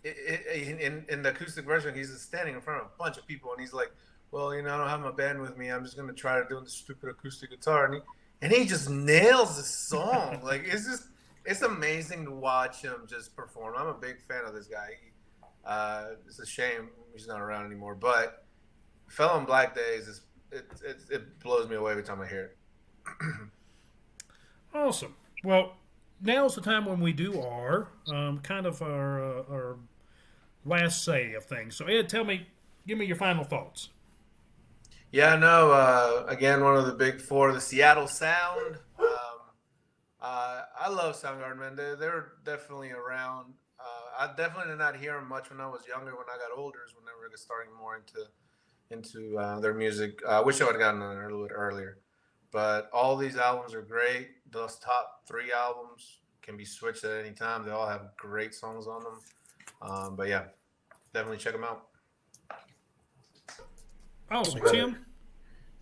In the acoustic version, he's just standing in front of a bunch of people, and he's like, "Well, I don't have my band with me. I'm just gonna try to do the stupid acoustic guitar," and he just nails the song. Like it's amazing to watch him just perform. I'm a big fan of this guy. It's a shame he's not around anymore, but "Fell on Black Days" it blows me away every time I hear it. Awesome. Well, now's the time when we do our kind of our last say of things. So Ed, give me your final thoughts. Yeah, no. Again, one of the big four, the Seattle Sound. I love Soundgarden, man. They're definitely around. I definitely did not hear them much when I was younger. When I got older, is when they were starting more into their music. I wish I would have gotten on it a little bit earlier. But all these albums are great. Those top 3 albums can be switched at any time. They all have great songs on them. But yeah, definitely check them out. Awesome, Tim.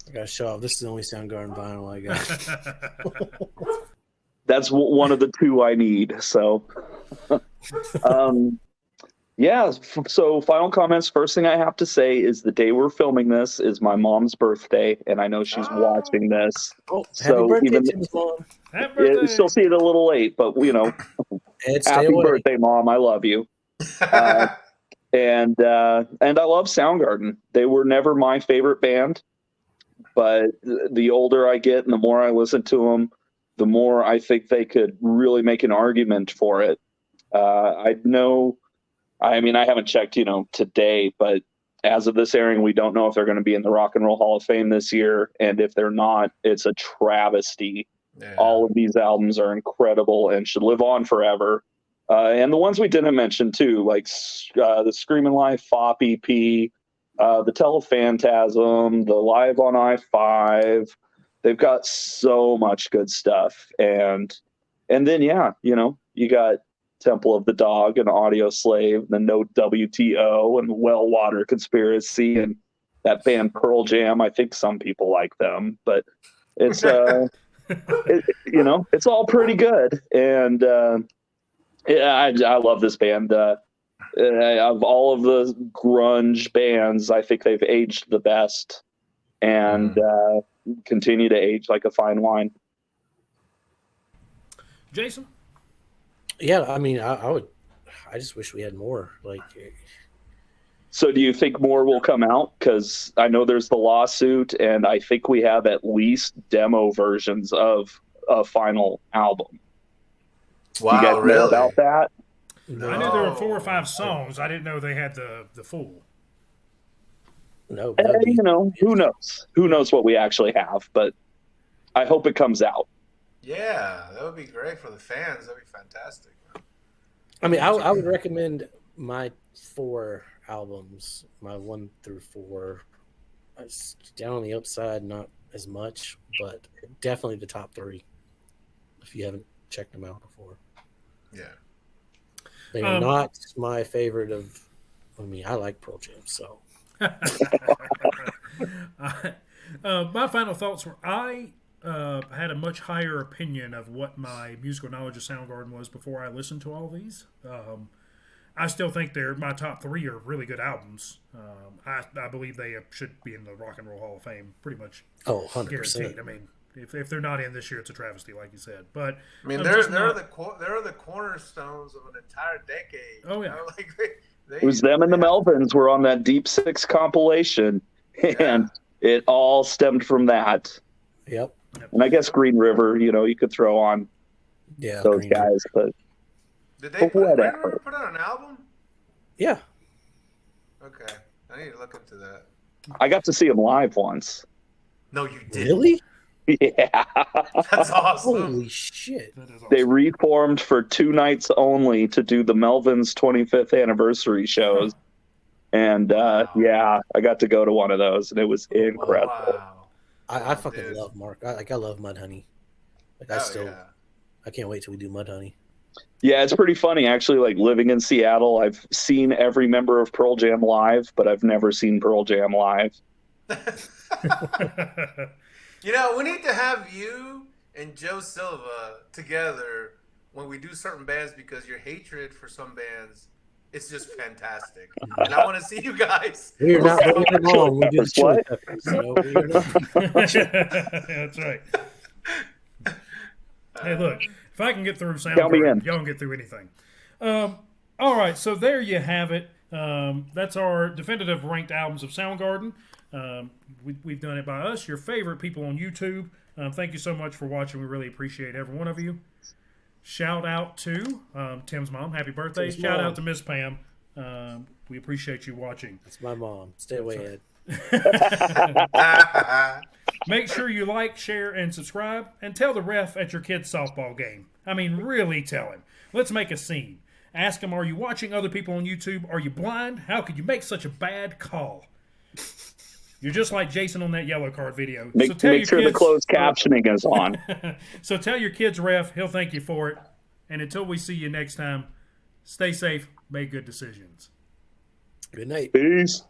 I gotta show off. This is the only Soundgarden vinyl I got. That's one of the 2 I need. So, yeah. So, final comments. First thing I have to say is the day we're filming this is my mom's birthday, and I know she's watching this. Oh, so happy birthday, even Tim's mom. Happy birthday. Still see it a little late, but Ed, stay happy away. birthday, Mom. I love you. And I love Soundgarden. They were never my favorite band, but the older I get and the more I listen to them, the more I think they could really make an argument for it. I haven't checked, today, but as of this airing, we don't know if they're going to be in the Rock and Roll Hall of Fame this year. And if they're not, it's a travesty. Yeah. All of these albums are incredible and should live on forever. And the ones we didn't mention too, like the Screamin' Live Fop EP, the Telephantasm, the Live on I-5. They've got so much good stuff. And then, you got Temple of the Dog and Audio Slave, the No WTO and Well Water Conspiracy and that band Pearl Jam. I think some people like them, but it's, it's all pretty good. And, I love this band. Of all of the grunge bands, I think they've aged the best and continue to age like a fine wine. Jason? Yeah, I just wish we had more. So do you think more will come out? Because I know there's the lawsuit, and I think we have at least demo versions of a final album. Wow, you guys know about that? No. I knew there were 4 or 5 songs. I didn't know they had the full. No, who knows? Who knows what we actually have? But I hope it comes out. Yeah, that would be great for the fans. That'd be fantastic. I would recommend my 4 albums, my 1 through 4. Down on the upside, not as much, but definitely the top 3. If you haven't checked them out before. Yeah. They are not my favorite I like Pearl Jam, so. My final thoughts were I had a much higher opinion of what my musical knowledge of Soundgarden was before I listened to all these. I still think my top 3 are really good albums. I believe they should be in the Rock and Roll Hall of Fame, pretty much. Oh, 100%. Guaranteed. If they're not in this year, it's a travesty, like you said. But they're the cornerstones of an entire decade. Oh yeah, it was them and the Melvins were on that Deep Six compilation, and it all stemmed from that. Yep. And I guess Green River, you could throw on those Green guys, but did they put out an album? Yeah. Okay, I need to look into that. I got to see them live once. No, you didn't. Really? Yeah. That's awesome. Holy shit. That is awesome. They reformed for 2 nights only to do the Melvins 25th anniversary shows. And I got to go to one of those, and it was incredible. Wow. I fucking love Mark. I love Mudhoney. I can't wait till we do Mudhoney. Yeah, it's pretty funny actually. Like living in Seattle, I've seen every member of Pearl Jam live, but I've never seen Pearl Jam live. You know, we need to have you and Joe Silva together when we do certain bands because your hatred for some bands is just fantastic. And I want to see you guys. We're not doing it wrong. We do the Chili What? Peppers, so we are not. That's right. Hey, look, if I can get through Count me in. Soundgarden, y'all can get through anything. All right, so there you have it. That's our definitive ranked albums of Soundgarden. We've done it by us, your favorite people on YouTube. Thank you so much for watching. We really appreciate every one of you. Shout out to Tim's mom. Happy birthday. Tim's Shout mom. out to Miss Pam. We appreciate you watching. That's my mom. Stay away, Ed. Make sure you like, share, and subscribe. And tell the ref at your kid's softball game. I mean, really tell him. Let's make a scene. Ask him, are you watching other people on YouTube? Are you blind? How could you make such a bad call? You're just like Jason on that yellow card video. Make sure the closed captioning is on. So tell your kids, ref. He'll thank you for it. And until we see you next time, stay safe, make good decisions. Good night. Peace.